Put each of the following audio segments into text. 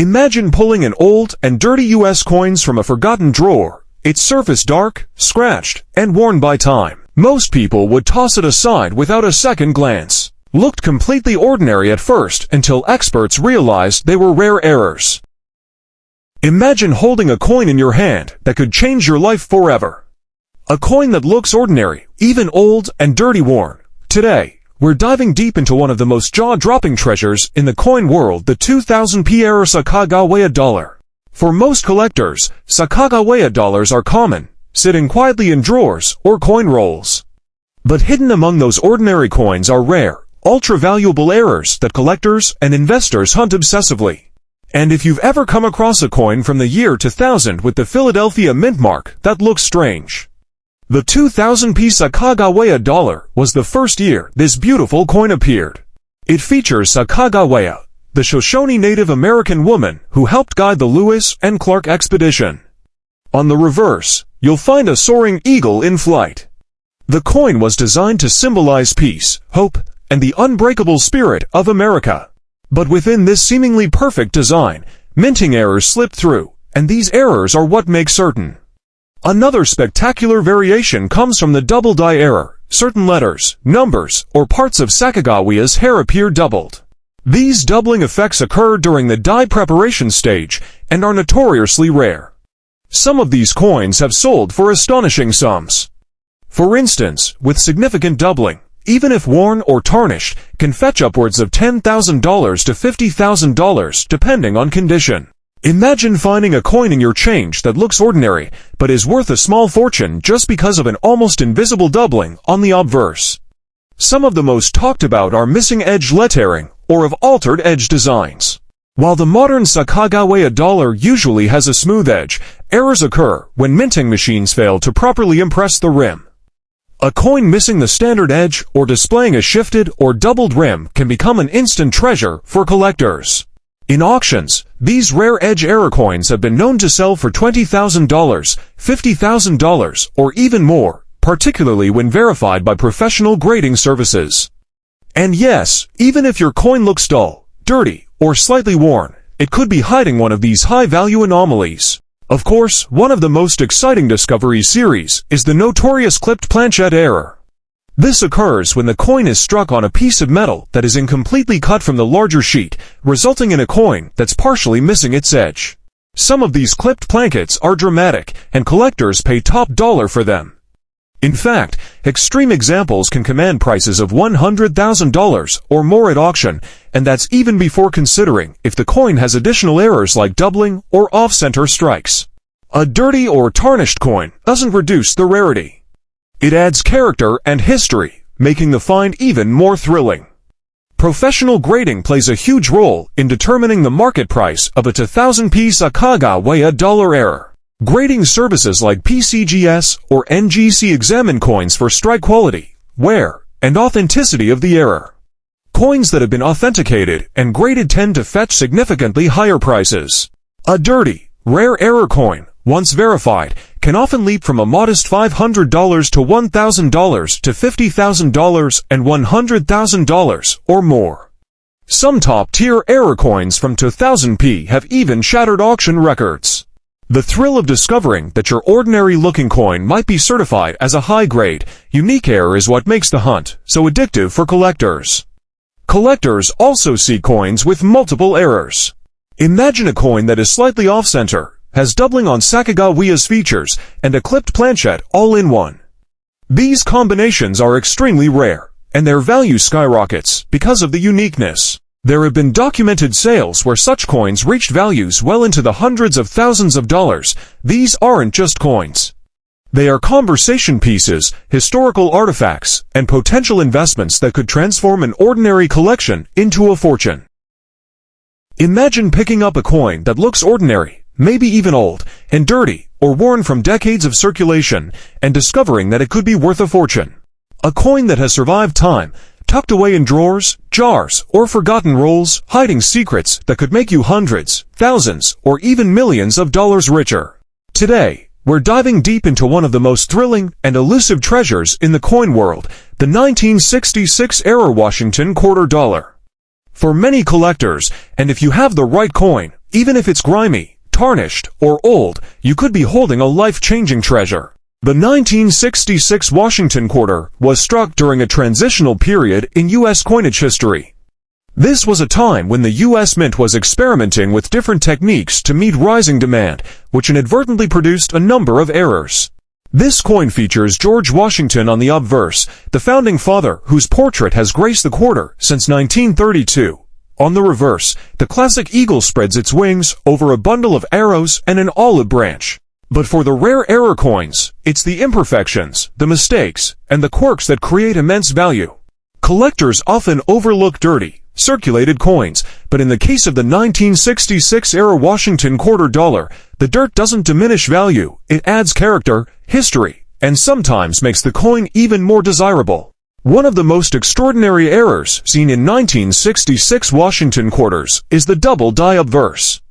Imagine pulling an old and dirty US coins from a forgotten drawer, its surface dark, scratched, and worn by time. Most people would toss it aside without a second glance. Looked completely ordinary at first until experts realized they were rare errors. Imagine holding a coin in your hand that could change your life forever. A coin that looks ordinary, even old and dirty worn. Today, we're diving deep into one of the most jaw-dropping treasures in the coin world, the 2000p era Sacagawea dollar. For most collectors, Sacagawea dollars are common, sitting quietly in drawers or coin rolls. But hidden among those ordinary coins are rare, ultra-valuable errors that collectors and investors hunt obsessively. And if you've ever come across a coin from the year 2000 with the Philadelphia mint mark, that looks strange. The 2000p Sacagawea dollar was the first year this beautiful coin appeared. It features Sacagawea, the Shoshone Native American woman who helped guide the Lewis and Clark expedition. On the reverse, you'll find a soaring eagle in flight. The coin was designed to symbolize peace, hope, and the unbreakable spirit of America. But within this seemingly perfect design, minting errors slipped through, and these errors are what make certain. Another spectacular variation comes from the double die error. Certain letters, numbers, or parts of Sacagawea's hair appear doubled. These doubling effects occur during the die preparation stage and are notoriously rare. Some of these coins have sold for astonishing sums. For instance, with significant doubling, even if worn or tarnished, can fetch upwards of $10,000 to $50,000 depending on condition. Imagine finding a coin in your change that looks ordinary, but is worth a small fortune just because of an almost invisible doubling on the obverse. Some of the most talked about are missing edge lettering, or of altered edge designs. While the modern Sacagawea dollar usually has a smooth edge, errors occur when minting machines fail to properly impress the rim. A coin missing the standard edge or displaying a shifted or doubled rim can become an instant treasure for collectors. In auctions, these rare edge error coins have been known to sell for $20,000, $50,000, or even more, particularly when verified by professional grading services. And yes, even if your coin looks dull, dirty, or slightly worn, it could be hiding one of these high-value anomalies. Of course, one of the most exciting discovery series is the notorious clipped planchette error. This occurs when the coin is struck on a piece of metal that is incompletely cut from the larger sheet, resulting in a coin that's partially missing its edge. Some of these clipped plankets are dramatic, and collectors pay top dollar for them. In fact, extreme examples can command prices of $100,000 or more at auction, and that's even before considering if the coin has additional errors like doubling or off-center strikes. A dirty or tarnished coin doesn't reduce the rarity. It adds character and history, making the find even more thrilling. Professional grading plays a huge role in determining the market price of a 2000p Sacagawea dollar error. Grading services like PCGS or NGC examine coins for strike quality, wear, and authenticity of the error. Coins that have been authenticated and graded tend to fetch significantly higher prices. A dirty, rare error coin, once verified, can often leap from a modest $500 to $1,000 to $50,000 and $100,000 or more. Some top-tier error coins from 2000p have even shattered auction records. The thrill of discovering that your ordinary-looking coin might be certified as a high-grade, unique error is what makes the hunt so addictive for collectors. Collectors also see coins with multiple errors. Imagine a coin that is slightly off-center, has doubling on Sacagawea's features, and a clipped planchette all in one. These combinations are extremely rare, and their value skyrockets because of the uniqueness. There have been documented sales where such coins reached values well into the hundreds of thousands of dollars. These aren't just coins. They are conversation pieces, historical artifacts, and potential investments that could transform an ordinary collection into a fortune. Imagine picking up a coin that looks ordinary, maybe even old, and dirty, or worn from decades of circulation, and discovering that it could be worth a fortune. A coin that has survived time, tucked away in drawers, jars, or forgotten rolls, hiding secrets that could make you hundreds, thousands, or even millions of dollars richer. Today, we're diving deep into one of the most thrilling and elusive treasures in the coin world, the 1966-era Washington quarter dollar. For many collectors, and if you have the right coin, Even if it's grimy, tarnished, or old, you could be holding a life-changing treasure. The 1966 Washington quarter was struck during a transitional period in U.S. coinage history. This was a time when the U.S. Mint was experimenting with different techniques to meet rising demand, which inadvertently produced a number of errors. This coin features George Washington on the obverse, the founding father whose portrait has graced the quarter since 1932. On the reverse, the classic eagle spreads its wings over a bundle of arrows and an olive branch. But for the rare error coins, it's the imperfections, the mistakes, and the quirks that create immense value. Collectors often overlook dirty, circulated coins, but in the case of the 1966-era Washington quarter dollar, the dirt doesn't diminish value, it adds character, history, and sometimes makes the coin even more desirable. One of the most extraordinary errors seen in 1966 Washington quarters is the double die obverse.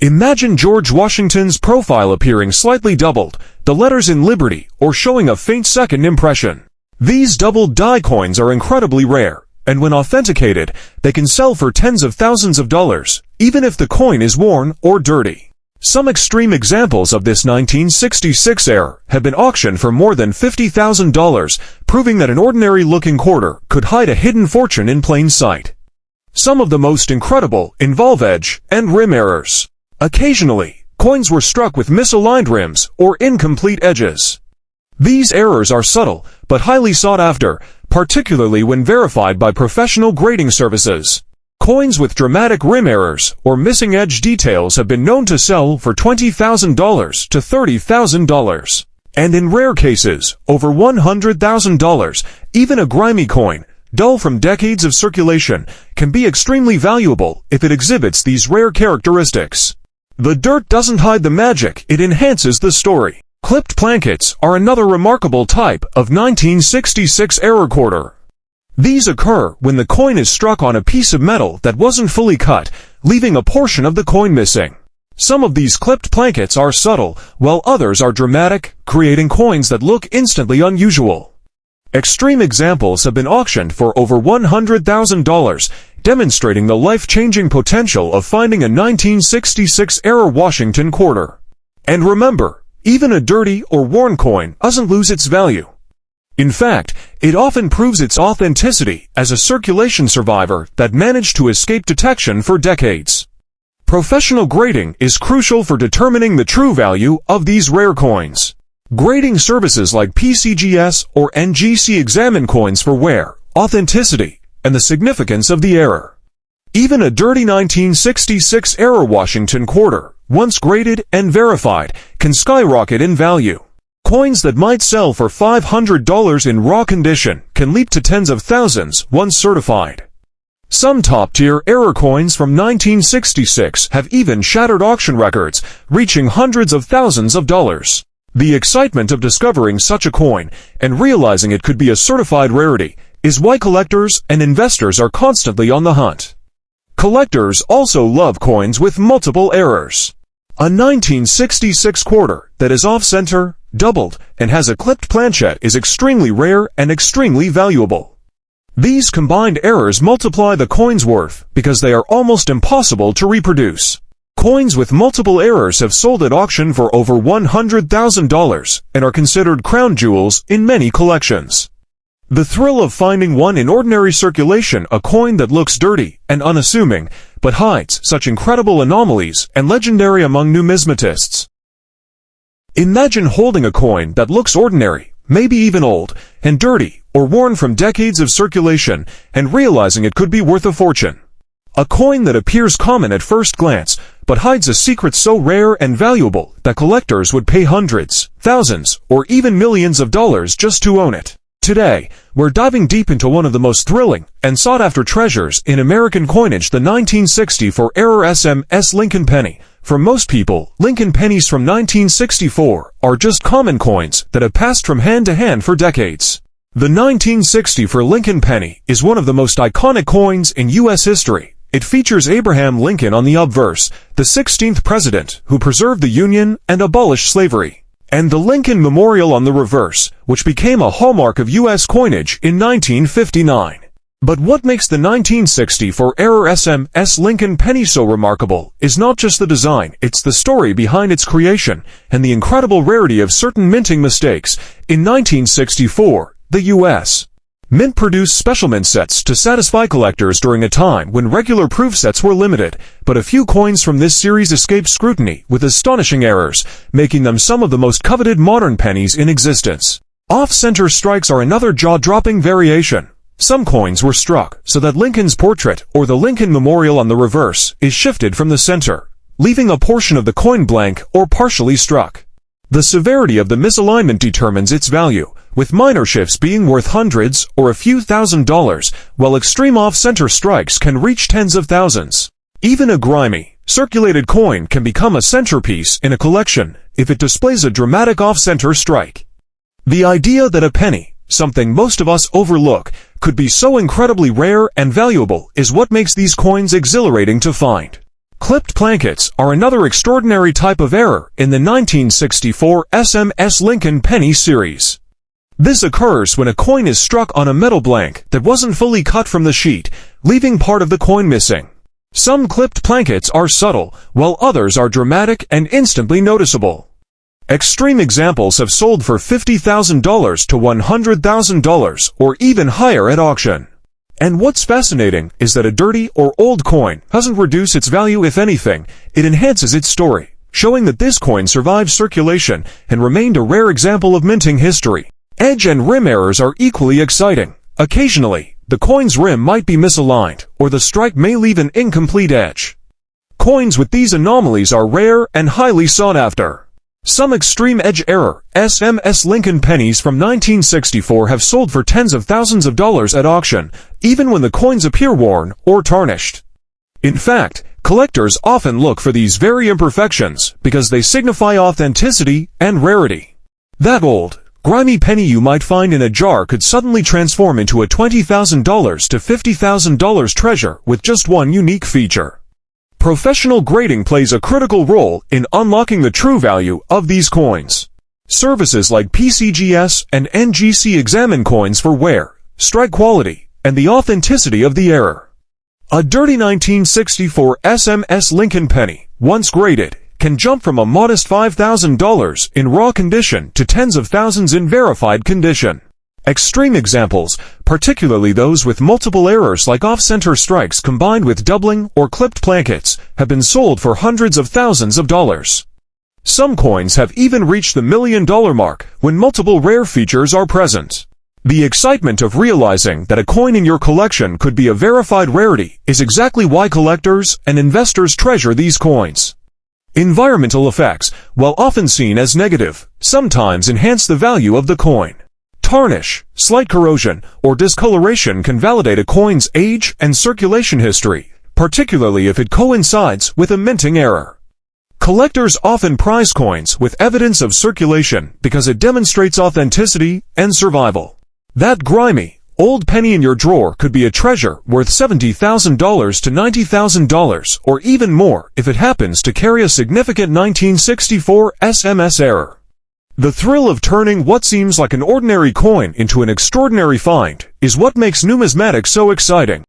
Imagine George Washington's profile appearing slightly doubled, the letters in Liberty, or showing a faint second impression. These double die coins are incredibly rare, and when authenticated, they can sell for tens of thousands of dollars, even if the coin is worn or dirty. Some extreme examples of this 1966 error have been auctioned for more than $50,000, proving that an ordinary-looking quarter could hide a hidden fortune in plain sight. Some of the most incredible involve edge and rim errors. Occasionally, coins were struck with misaligned rims or incomplete edges. These errors are subtle, but highly sought after, particularly when verified by professional grading services. Coins with dramatic rim errors or missing edge details have been known to sell for $20,000 to $30,000. And in rare cases, over $100,000, even a grimy coin, dull from decades of circulation, can be extremely valuable if it exhibits these rare characteristics. The dirt doesn't hide the magic, it enhances the story. Clipped plankets are another remarkable type of 1966 error quarter. These occur when the coin is struck on a piece of metal that wasn't fully cut, leaving a portion of the coin missing. Some of these clipped plankets are subtle, while others are dramatic, creating coins that look instantly unusual. Extreme examples have been auctioned for over $100,000, demonstrating the life-changing potential of finding a 1966-era Washington quarter. And remember, even a dirty or worn coin doesn't lose its value. In fact, it often proves its authenticity as a circulation survivor that managed to escape detection for decades. Professional grading is crucial for determining the true value of these rare coins. Grading services like PCGS or NGC examine coins for wear, authenticity, and the significance of the error. Even a dirty 1966-era Washington quarter, once graded and verified, can skyrocket in value. Coins that might sell for $500 in raw condition can leap to tens of thousands once certified. Some top-tier error coins from 1966 have even shattered auction records, reaching hundreds of thousands of dollars. The excitement of discovering such a coin and realizing it could be a certified rarity is why collectors and investors are constantly on the hunt. Collectors also love coins with multiple errors. A 1966 quarter that is off-center, doubled, and has a clipped planchet is extremely rare and extremely valuable. These combined errors multiply the coin's worth because they are almost impossible to reproduce. Coins with multiple errors have sold at auction for over $100,000 and are considered crown jewels in many collections. The thrill of finding one in ordinary circulation, a coin that looks dirty and unassuming, but hides such incredible anomalies and legendary among numismatists. Imagine holding a coin that looks ordinary, maybe even old, and dirty, or worn from decades of circulation, and realizing it could be worth a fortune. A coin that appears common at first glance, but hides a secret so rare and valuable that collectors would pay hundreds, thousands, or even millions of dollars just to own it. Today, we're diving deep into one of the most thrilling and sought-after treasures in American coinage, the 1964 error SMS Lincoln penny. For most people, Lincoln pennies from 1964 are just common coins that have passed from hand to hand for decades. The 1964 Lincoln penny is one of the most iconic coins in U.S. history. It features Abraham Lincoln on the obverse, the 16th president who preserved the Union and abolished slavery, and the Lincoln Memorial on the reverse, which became a hallmark of U.S. coinage in 1959. But what makes the 1964 era SMS Lincoln penny so remarkable is not just the design, it's the story behind its creation and the incredible rarity of certain minting mistakes. In 1964, the U.S. Mint produced special mint sets to satisfy collectors during a time when regular proof sets were limited, but a few coins from this series escaped scrutiny with astonishing errors, making them some of the most coveted modern pennies in existence. Off-center strikes are another jaw-dropping variation. Some coins were struck so that Lincoln's portrait or the Lincoln Memorial on the reverse is shifted from the center, leaving a portion of the coin blank or partially struck. The severity of the misalignment determines its value, with minor shifts being worth hundreds or a few $1,000s, while extreme off-center strikes can reach tens of thousands. Even a grimy, circulated coin can become a centerpiece in a collection if it displays a dramatic off-center strike. The idea that a penny, something most of us overlook, could be so incredibly rare and valuable is what makes these coins exhilarating to find. Clipped plankets are another extraordinary type of error in the 1964 SMS Lincoln penny series. This occurs when a coin is struck on a metal blank that wasn't fully cut from the sheet, leaving part of the coin missing. Some clipped plankets are subtle, while others are dramatic and instantly noticeable. Extreme examples have sold for $50,000 to $100,000 or even higher at auction. And what's fascinating is that a dirty or old coin doesn't reduce its value. If anything, it enhances its story, showing that this coin survived circulation and remained a rare example of minting history. Edge and rim errors are equally exciting. Occasionally, the coin's rim might be misaligned, or the strike may leave an incomplete edge. Coins with these anomalies are rare and highly sought after. Some extreme edge error SMS Lincoln pennies from 1964 have sold for tens of thousands of dollars at auction, even when the coins appear worn or tarnished. In fact, collectors often look for these very imperfections because they signify authenticity and rarity. That old, grimy penny you might find in a jar could suddenly transform into a $20,000 to $50,000 treasure with just one unique feature. Professional grading plays a critical role in unlocking the true value of these coins. Services like PCGS and NGC examine coins for wear, strike quality, and the authenticity of the error. A dirty 1964 SMS Lincoln penny, once graded, can jump from a modest $5,000 in raw condition to tens of thousands in verified condition. Extreme examples, particularly those with multiple errors like off-center strikes combined with doubling or clipped plankets, have been sold for hundreds of thousands of dollars. Some coins have even reached the $1 million mark when multiple rare features are present. The excitement of realizing that a coin in your collection could be a verified rarity is exactly why collectors and investors treasure these coins. Environmental effects, while often seen as negative, sometimes enhance the value of the coin. Tarnish, slight corrosion, or discoloration can validate a coin's age and circulation history, particularly if it coincides with a minting error. Collectors often prize coins with evidence of circulation because it demonstrates authenticity and survival. That grimy, old penny in your drawer could be a treasure worth $70,000 to $90,000 or even more if it happens to carry a significant 1964 SMS error. The thrill of turning what seems like an ordinary coin into an extraordinary find is what makes numismatics so exciting.